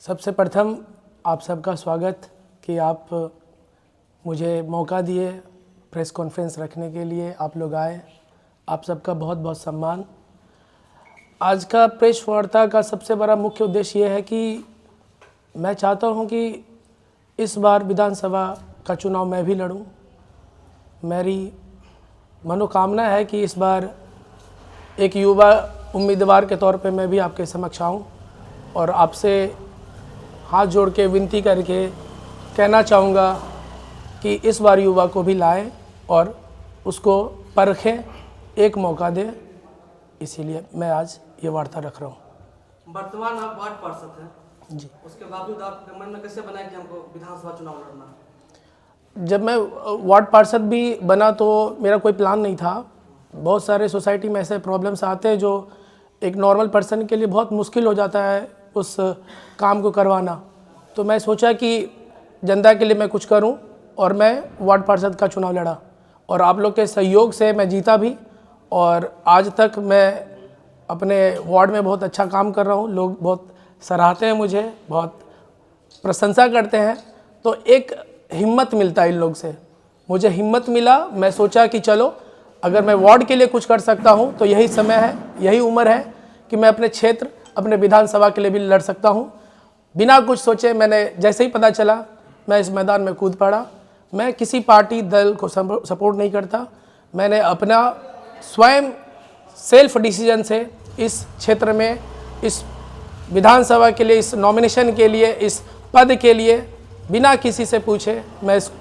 सबसे प्रथम आप सबका स्वागत कि आप मुझे मौका दिए प्रेस कॉन्फ्रेंस रखने के लिए, आप लोग आए, आप सबका बहुत बहुत सम्मान। आज का प्रेस वार्ता का सबसे बड़ा मुख्य उद्देश्य ये है कि मैं चाहता हूँ कि इस बार विधानसभा का चुनाव मैं भी लड़ूँ। मेरी मनोकामना है कि इस बार एक युवा उम्मीदवार के तौर पे मैं भी आपके समक्ष आऊँ और आपसे हाथ जोड़ के विनती करके कहना चाहूँगा कि इस बार युवा को भी लाएं और उसको परखें, एक मौका दें। इसीलिए मैं आज ये वार्ता रख रहा हूँ। वर्तमान आप वार्ड पार्षद हैं जी, उसके बावजूद आपके मन में कैसे बना कि हमको विधानसभा चुनाव लड़ना है? जब मैं वार्ड पार्षद भी बना तो मेरा कोई प्लान नहीं था। बहुत सारे सोसाइटी में ऐसे प्रॉब्लम्स आते हैं जो एक नॉर्मल पर्सन के लिए बहुत मुश्किल हो जाता है उस काम को करवाना। तो मैं सोचा कि जनता के लिए मैं कुछ करूं और मैं वार्ड पार्षद का चुनाव लड़ा और आप लोग के सहयोग से मैं जीता भी और आज तक मैं अपने वार्ड में बहुत अच्छा काम कर रहा हूं। लोग बहुत सराहते हैं मुझे, बहुत प्रशंसा करते हैं। तो एक हिम्मत मिलता है इन लोग से, मुझे हिम्मत मिला। मैं सोचा कि चलो अगर मैं वार्ड के लिए कुछ कर सकता हूं तो यही समय है, यही उम्र है कि मैं अपने क्षेत्र, अपने विधानसभा के लिए भी लड़ सकता हूं। बिना कुछ सोचे मैंने जैसे ही पता चला मैं इस मैदान में कूद पड़ा। मैं किसी पार्टी दल को सपोर्ट नहीं करता। मैंने अपना स्वयं सेल्फ डिसीजन से इस क्षेत्र में, इस विधानसभा के लिए, इस नॉमिनेशन के लिए, इस पद के लिए बिना किसी से पूछे मैं इस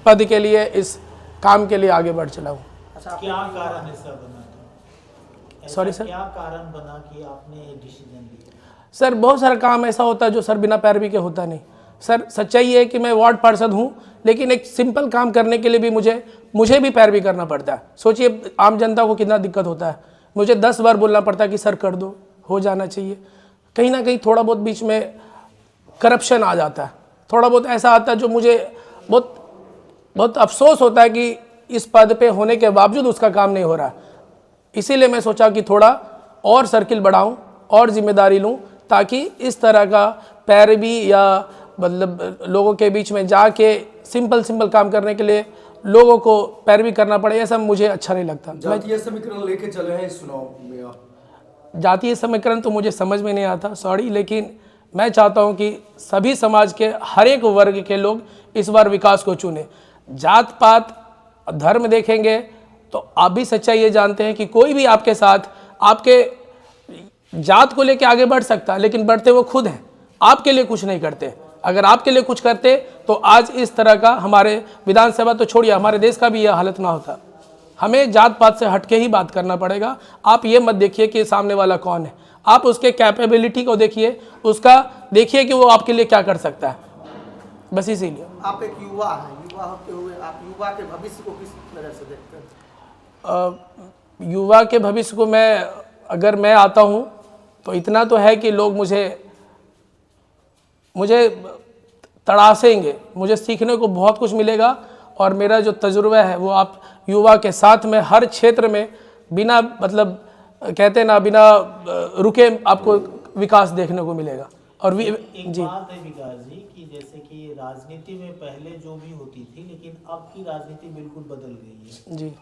पद के लिए, इस काम के लिए आगे बढ़ चला हूँ। अच्छा, क्या कारण ऐसा बना था? सॉरी सर, क्या कारण बना कि आपने ये डिसीजन लिया? सर बहुत सारा काम ऐसा होता है जो सर बिना पैरवी के होता नहीं। सर सच्चाई है कि मैं वार्ड पार्षद हूँ, लेकिन एक सिंपल काम करने के लिए भी मुझे भी पैरवी करना पड़ता है। सोचिए आम जनता को कितना दिक्कत होता है। मुझे 10 बार बोलना पड़ता है कि सर कर दो, हो जाना चाहिए। कहीं ना कहीं थोड़ा बहुत बीच में करप्शन आ जाता है, थोड़ा बहुत ऐसा आता है जो मुझे बहुत अफसोस होता है कि इस पद पे होने के बावजूद उसका काम नहीं हो रहा। इसीलिए मैं सोचा कि थोड़ा और सर्किल बढ़ाऊं और जिम्मेदारी लूं, ताकि इस तरह का पैरवी या मतलब लोगों के बीच में जाके सिंपल काम करने के लिए लोगों को पैरवी करना पड़े, ऐसा मुझे अच्छा नहीं लगता। जातीय समीकरण लेके चले हैं इस चुनाव में आप? जातीय समीकरण तो मुझे समझ में नहीं आता, सॉरी, लेकिन मैं चाहता हूं कि सभी समाज के हर एक वर्ग के लोग इस बार विकास को चुने। जात पात धर्म देखेंगे तो आप भी सच्चाई ये जानते हैं कि कोई भी आपके साथ आपके जात को लेके आगे बढ़ सकता है, लेकिन बढ़ते वो खुद हैं, आपके लिए कुछ नहीं करते। अगर आपके लिए कुछ करते तो आज इस तरह का हमारे विधानसभा तो छोड़िए, हमारे देश का भी यह हालत ना होता। हमें जात पात से हटके ही बात करना पड़ेगा। आप ये मत देखिए कि सामने वाला कौन है, आप उसके कैपेबिलिटी को देखिए, उसका देखिए कि वो आपके लिए क्या कर सकता है, बस इसीलिए। आप एक युवा हैं, युवा होते हुए आप युवा के भविष्य को किस नजर से देखते हैं? युवा के भविष्य को अगर मैं आता हूँ तो इतना तो है कि लोग मुझे तड़ासेंगे, मुझे सीखने को बहुत कुछ मिलेगा और मेरा जो तजुर्बा है वो आप युवा के साथ में हर क्षेत्र में बिना मतलब कहते ना बिना रुके आपको विकास देखने को मिलेगा। और एक बात है विकास जी कि जैसे कि राजनीति में पहले जो भी होती थी, लेकिन अब की राजनीति बिल्कुल बदल गई है जी।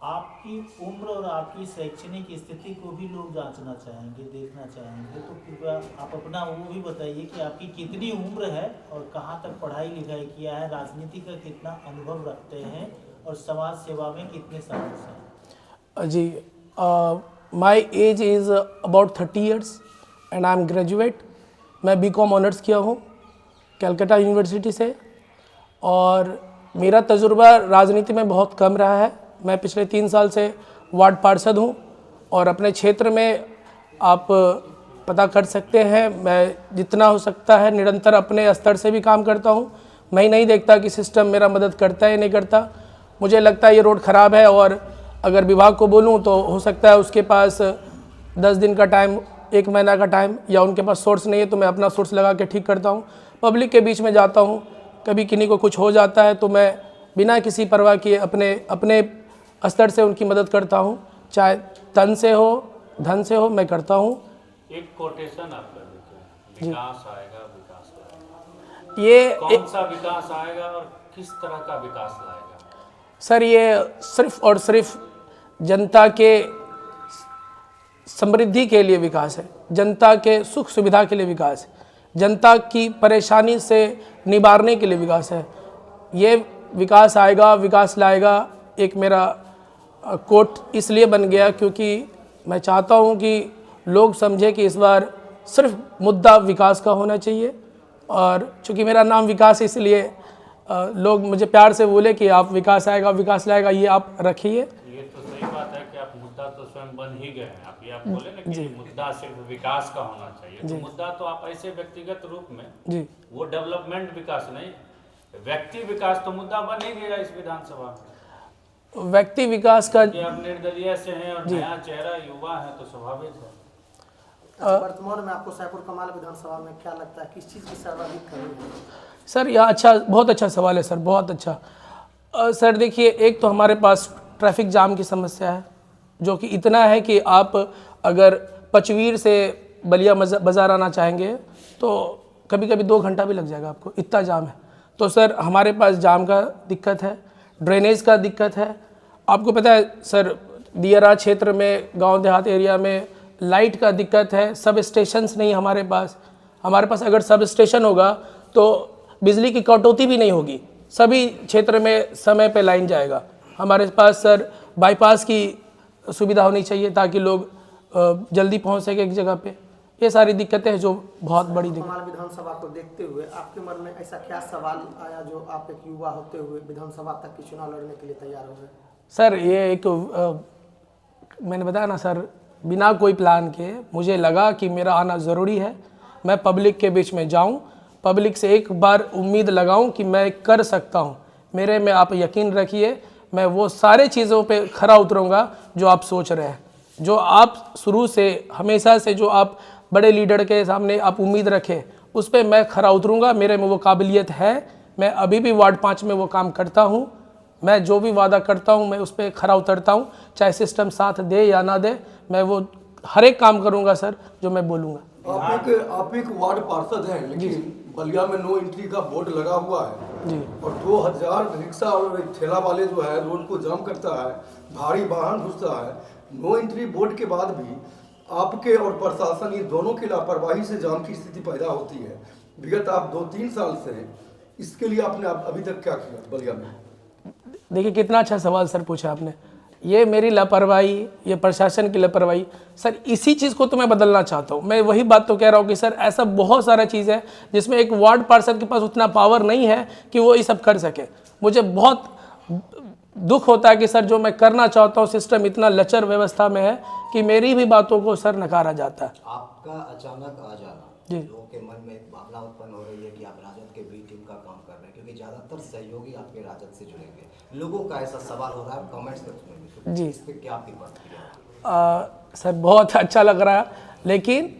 आपकी उम्र और आपकी शैक्षणिक स्थिति को भी लोग जांचना चाहेंगे, देखना चाहेंगे, तो कृपया आप अपना वो भी बताइए कि आपकी कितनी उम्र है और कहाँ तक पढ़ाई लिखाई किया है, राजनीति का कितना अनुभव रखते हैं और समाज सेवा में कितने साल से? जी, my age is about 30 years and I am graduate. मैं बीकॉम ऑनर्स किया हूँ कलकत्ता यूनिवर्सिटी से और मेरा तजुर्बा राजनीति में बहुत कम रहा है। मैं पिछले 3 साल से वार्ड पार्षद हूँ और अपने क्षेत्र में आप पता कर सकते हैं मैं जितना हो सकता है निरंतर अपने स्तर से भी काम करता हूँ। मैं ही नहीं देखता कि सिस्टम मेरा मदद करता है या नहीं करता। मुझे लगता है ये रोड ख़राब है और अगर विभाग को बोलूँ तो हो सकता है उसके पास 10 दिन का टाइम, 1 महीना का टाइम, या उनके पास सोर्स नहीं है तो मैं अपना सोर्स लगा के ठीक करता हूँ। पब्लिक के बीच में जाता हूँ, कभी किन्हीं को कुछ हो जाता है तो मैं बिना किसी परवाह किए अपने स्तर से उनकी मदद करता हूँ, चाहे तन से हो धन से हो, मैं करता हूँ। एक कोटेशन आप कर देते हैं। विकास आएगा, विकास लाएगा। ये कौन सा विकास आएगा और किस तरह का विकास लाएगा? सर ये सिर्फ और सिर्फ जनता के समृद्धि के लिए विकास है, जनता के सुख सुविधा के लिए विकास है, जनता की परेशानी से निवारने के लिए विकास है। ये विकास आएगा, विकास लाएगा, एक मेरा कोट इसलिए बन गया क्योंकि मैं चाहता हूँ कि लोग समझे कि इस बार सिर्फ मुद्दा विकास का होना चाहिए। और चूँकि मेरा नाम विकास है इसलिए लोग मुझे प्यार से बोले कि आप विकास आएगा, विकास लाएगा, ये आप रखिए। ये तो सही बात है कि आप मुद्दा तो स्वयं बन ही गए हैं। आप बोले ना कि मुद्दा सिर्फ विकास का होना चाहिए, तो मुद्दा तो आप ऐसे व्यक्तिगत रूप में जी, वो डेवलपमेंट विकास नहीं, व्यक्ति विकास तो मुद्दा बन ही गया इस विधानसभा में। व्यक्ति विकास का कि आप निर्दलीय से हैं और नया चेहरा युवा है तो स्वाभाविक है। वर्तमान में आपको सैफुल कमाल विधानसभा में क्या लगता है, किस चीज़ की सर्वाधिक कमी है? सर यह अच्छा, बहुत अच्छा सवाल है सर, बहुत अच्छा। सर देखिए, एक तो हमारे पास ट्रैफिक जाम की समस्या है जो कि इतना है कि आप अगर पचवीर से बलिया बाज़ार आना चाहेंगे तो कभी कभी 2 घंटा भी लग जाएगा आपको, इतना जाम है। तो सर हमारे पास जाम का दिक्कत है, ड्रेनेज का दिक्कत है। आपको पता है सर, दियरा क्षेत्र में, गांव देहात एरिया में लाइट का दिक्कत है, सब स्टेशंस नहीं हमारे पास। हमारे पास अगर सब स्टेशन होगा तो बिजली की कटौती भी नहीं होगी, सभी क्षेत्र में समय पे लाइन जाएगा। हमारे पास सर बाईपास की सुविधा होनी चाहिए ताकि लोग जल्दी पहुंच सके एक जगह पे। ये सारी दिक्कतें हैं जो बहुत बड़ी दिक्कत। कमाल विधानसभा को देखते हुए आपके मन में ऐसा क्या सवाल आया जो आप एक युवा होते हुए विधानसभा तक की चुनाव लड़ने के लिए तैयार हो गए? सर ये एक मैंने बताया ना सर, बिना कोई प्लान के मुझे लगा कि मेरा आना ज़रूरी है, मैं पब्लिक के बीच में जाऊं, पब्लिक से एक बार उम्मीद लगाऊं कि मैं कर सकता हूं। मेरे में आप यकीन रखिए, मैं वो सारे चीज़ों पे खरा उतरूंगा जो आप सोच रहे हैं, जो आप शुरू से हमेशा से जो आप बड़े लीडर के सामने आप उम्मीद रखें, उस पर मैं खरा उतरूंगा। मेरे में वो काबिलियत है, मैं अभी भी वार्ड 5 में वो काम करता हूं। मैं जो भी वादा करता हूं मैं उस पर खरा उतरता हूं, चाहे सिस्टम साथ दे या ना दे, मैं वो हर एक काम करूंगा सर जो मैं बोलूँगा। आप एक वार्ड पार्षद हैं, लेकिन बलिया में नो एंट्री का बोर्ड लगा हुआ है जी, और 2000 रिक्शा और ठेला वाले जो है रोड को जाम करता है, भारी वाहन घुसता है। नो एंट्री बोर्ड के बाद भी आपके और प्रशासन, ये दोनों की लापरवाही से जाम की स्थिति पैदा होती है। विगत आप 2-3 साल से हैं, इसके लिए आपने अभी तक क्या किया बलिया में? देखिए कितना अच्छा सवाल सर पूछा आपने। ये मेरी लापरवाही, ये प्रशासन की लापरवाही सर, इसी चीज़ को तो मैं बदलना चाहता हूँ। मैं वही बात तो कह रहा हूँ कि सर ऐसा बहुत सारा चीज़ है जिसमें एक वार्ड पार्षद के पास उतना पावर नहीं है कि वो ये सब कर सके। मुझे बहुत दुख होता है कि सर जो मैं करना चाहता हूँ सिस्टम इतना लचर व्यवस्था में है कि मेरी भी बातों को सर नकारा जाता है। आपका अचानक आ जाना जी, लोगों के मन में एक भावना उत्पन्न हो रही है कि आप राजद के बी टीम का काम कर रहे हैं, क्योंकि ज़्यादातर सहयोगी आपके राजद से जुड़ेंगे। लोगों का ऐसा सवाल हो रहा है, कमेंट्स में सुनेंगे, तो जी। इस पर क्या आपकी प्रतिक्रिया? सर बहुत अच्छा लग रहा है, लेकिन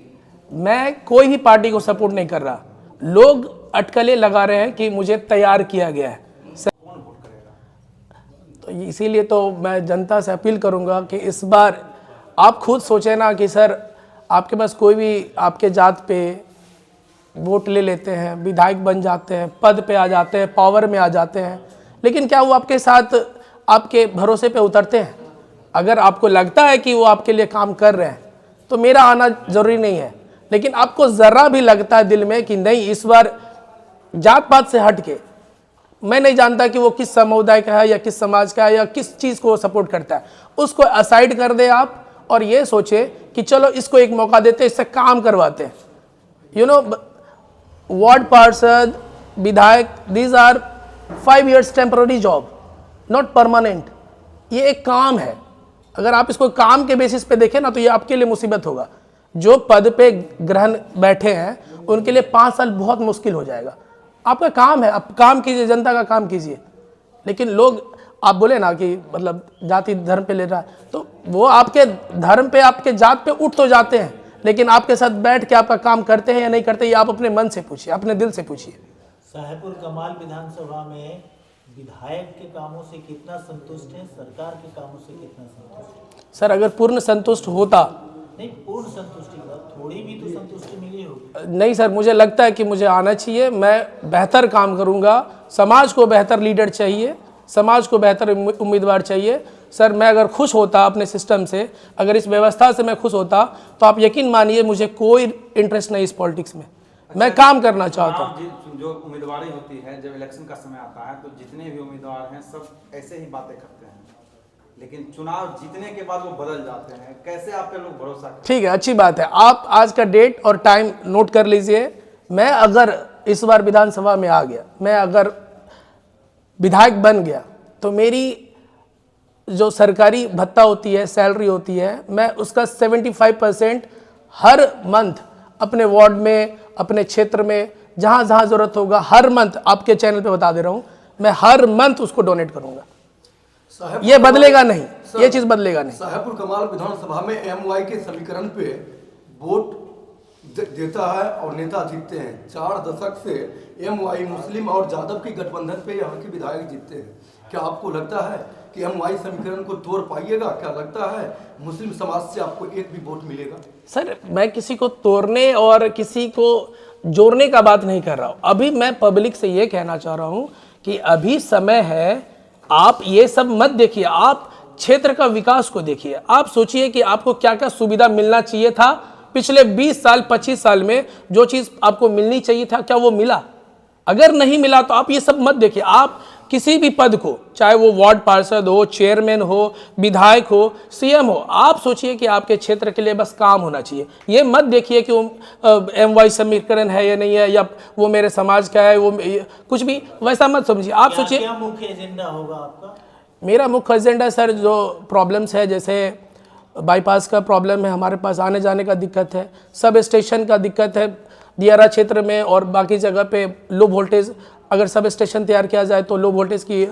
मैं कोई भी पार्टी को सपोर्ट नहीं कर रहा। लोग अटकलें लगा रहे हैं कि मुझे तैयार किया गया है। तो इसीलिए तो मैं जनता से अपील करूंगा कि इस बार आप खुद सोचें ना कि सर आपके पास कोई भी आपके जात पे वोट ले लेते हैं, विधायक बन जाते हैं, पद पे आ जाते हैं, पावर में आ जाते हैं, लेकिन क्या वो आपके साथ आपके भरोसे पे उतरते हैं? अगर आपको लगता है कि वो आपके लिए काम कर रहे हैं तो मेरा आना ज़रूरी नहीं है, लेकिन आपको ज़रा भी लगता है दिल में कि नहीं इस बार जात पात से हट के, मैं नहीं जानता कि वो किस समुदाय का है या किस समाज का है या किस चीज़ को सपोर्ट करता है, उसको असाइड कर दे आप और ये सोचे कि चलो इसको एक मौका देते, इससे काम करवाते हैं। यू नो, वार्ड पार्षद, विधायक, these are 5 years temporary job, not permanent. ये एक काम है, अगर आप इसको काम के बेसिस पे देखें ना तो ये आपके लिए मुसीबत होगा। जो पद पे ग्रहण बैठे हैं उनके लिए 5 साल बहुत मुश्किल हो जाएगा। आपका काम है, आप काम कीजिए, जनता का काम कीजिए। लेकिन लोग, आप बोले ना कि मतलब जाति धर्म पे ले रहा है, तो वो आपके धर्म पे, आपके जात पे उठ तो जाते हैं, लेकिन आपके साथ बैठ के आपका काम करते हैं या नहीं करते, ये आप अपने मन से पूछिए, अपने दिल से पूछिए। साहेबपुर कमाल विधानसभा में विधायक के कामों से कितना संतुष्ट है, सरकार के कामों से कितना संतुष्ट है? सर अगर पूर्ण संतुष्ट होता नहीं, पूर्ण संतुष्टि का थोड़ी भी तो संतुष्टि मिली होगी। नहीं सर, मुझे लगता है कि मुझे आना चाहिए, मैं बेहतर काम करूंगा, समाज को बेहतर लीडर चाहिए, समाज को बेहतर उम्मीदवार चाहिए। सर मैं अगर खुश होता अपने सिस्टम से, अगर इस व्यवस्था से मैं खुश होता, तो आप यकीन मानिए मुझे कोई इंटरेस्ट नहीं इस पॉलिटिक्स में, मैं काम करना चाहता हूँ। जो उम्मीदवारी होती है, जब इलेक्शन का समय आता है तो जितने भी उम्मीदवार हैं सब ऐसे ही बातें करते हैं, लेकिन चुनाव जीतने के बाद वो बदल जाते हैं। कैसे आप पे लोग भरोसा करें? ठीक है, अच्छी बात है, आप आज का डेट और टाइम नोट कर लीजिए। मैं अगर इस बार विधानसभा में आ गया, मैं अगर विधायक बन गया, तो मेरी जो सरकारी भत्ता होती है, सैलरी होती है, मैं उसका 75% हर मंथ अपने वार्ड में, अपने क्षेत्र में, जहाँ जहाँ ज़रूरत होगा, हर मंथ, आपके चैनल पे बता दे रहा हूँ, मैं हर मंथ उसको डोनेट करूँगा। ये बदलेगा नहीं, ये चीज़ बदलेगा नहीं। साहेबपुर कमाल विधानसभा में एमवाई के समीकरण पे वोट देता है और नेता जीतते हैं। 4 दशक से एमवाई मुस्लिम और यादव के गठबंधन पे यहाँ के विधायक जीतते हैं। क्या आपको लगता है कि एमवाई समीकरण को तोड़ पाइएगा? क्या लगता है मुस्लिम समाज से आपको एक भी वोट मिलेगा? सर मैं किसी को तोड़ने और किसी को जोड़ने का बात नहीं कर रहा हूँ। अभी मैं पब्लिक से ये कहना चाह रहा हूँ कि अभी समय है, आप ये सब मत देखिए, आप क्षेत्र का विकास को देखिए। आप सोचिए कि आपको क्या क्या सुविधा मिलना चाहिए था पिछले 20 साल 25 साल में, जो चीज़ आपको मिलनी चाहिए था, क्या वो मिला? अगर नहीं मिला तो आप ये सब मत देखिए। आप किसी भी पद को, चाहे वो वार्ड पार्षद हो, चेयरमैन हो, विधायक हो, सीएम हो, आप सोचिए कि आपके क्षेत्र के लिए बस काम होना चाहिए। ये मत देखिए कि वो एमवाई समीकरण है या नहीं है, या वो मेरे समाज का है, वो कुछ भी वैसा मत समझिए। आप सोचिए क्या मुख्य एजेंडा होगा आपका? मेरा मुख्य एजेंडा सर, जो प्रॉब्लम्स है, जैसे बाईपास का प्रॉब्लम है, हमारे पास आने जाने का दिक्कत है, सब स्टेशन का दिक्कत है दियारा क्षेत्र में और बाकी जगह पे लो वोल्टेज, अगर सब स्टेशन तैयार किया जाए तो लो वोल्टेज की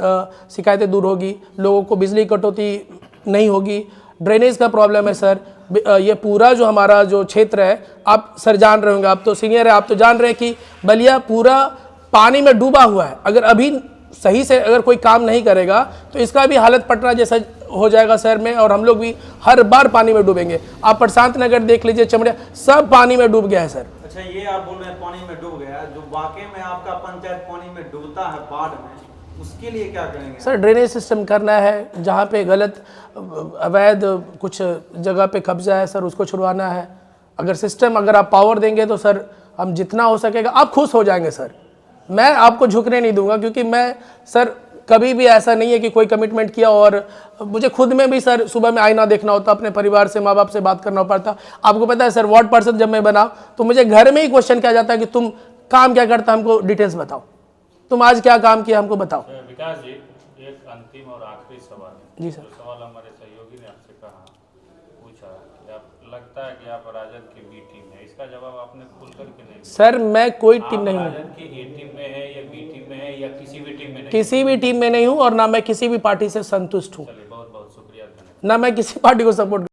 शिकायतें दूर होगी, लोगों को बिजली कटौती नहीं होगी। ड्रेनेज का प्रॉब्लम है सर, ये पूरा जो हमारा जो क्षेत्र है, आप सर जान रहे होंगे, आप तो सीनियर है, आप तो जान रहे हैं कि बलिया पूरा पानी में डूबा हुआ है। अगर अभी सही से अगर कोई काम नहीं करेगा तो इसका भी हालत पटना जैसा हो जाएगा शहर में, और हम लोग भी हर बार पानी में डूबेंगे। आप प्रशांत नगर देख लीजिए, चमड़िया, सब पानी में डूब गया है सर। अच्छा, ये आप बोल रहे हैं पानी में डूब गया, जो वाकई में आपका पंचायत पानी में डूबता है बाढ़ में, उसके लिए क्या करेंगे? सर ड्रेनेज सिस्टम करना है, जहाँ पे गलत अवैध कुछ जगह पे कब्जा है सर, उसको छुड़वाना है। अगर सिस्टम, अगर आप पावर देंगे तो सर हम जितना हो सकेगा, आप खुश हो जाएंगे सर। मैं आपको झुकने नहीं दूंगा, क्योंकि मैं सर कभी भी ऐसा नहीं है कि कोई कमिटमेंट किया और मुझे खुद में भी सर सुबह में आईना देखना होता, अपने परिवार से, माँ बाप से बात करना पड़ता। आपको पता है सर, वार्ड पार्षद जब मैं बना तो मुझे घर में ही क्वेश्चन किया जाता है कि तुम काम क्या करता, हमको डिटेल्स बताओ, तुम आज क्या काम किया हमको बताओ। विकास जी, एक अंतिम और आखिरी सवाल है। जी सर। जो सवाल हमारे सहयोगी ने आपसे पूछा कि आप लगता है कि आप राजद की बी टीम है, इसका जवाब आपने खुल करके नहीं दिया। सर मैं कोई टीम नहीं हूँ, राजद की ए टीम में है या बी टीम में है या किसी भी टीम में नहीं? किसी भी टीम में नहीं हूँ, और ना मैं किसी भी पार्टी से संतुष्ट हूँ, चलिए, बहुत बहुत शुक्रिया, धन्यवाद। ना मैं किसी पार्टी को सपोर्ट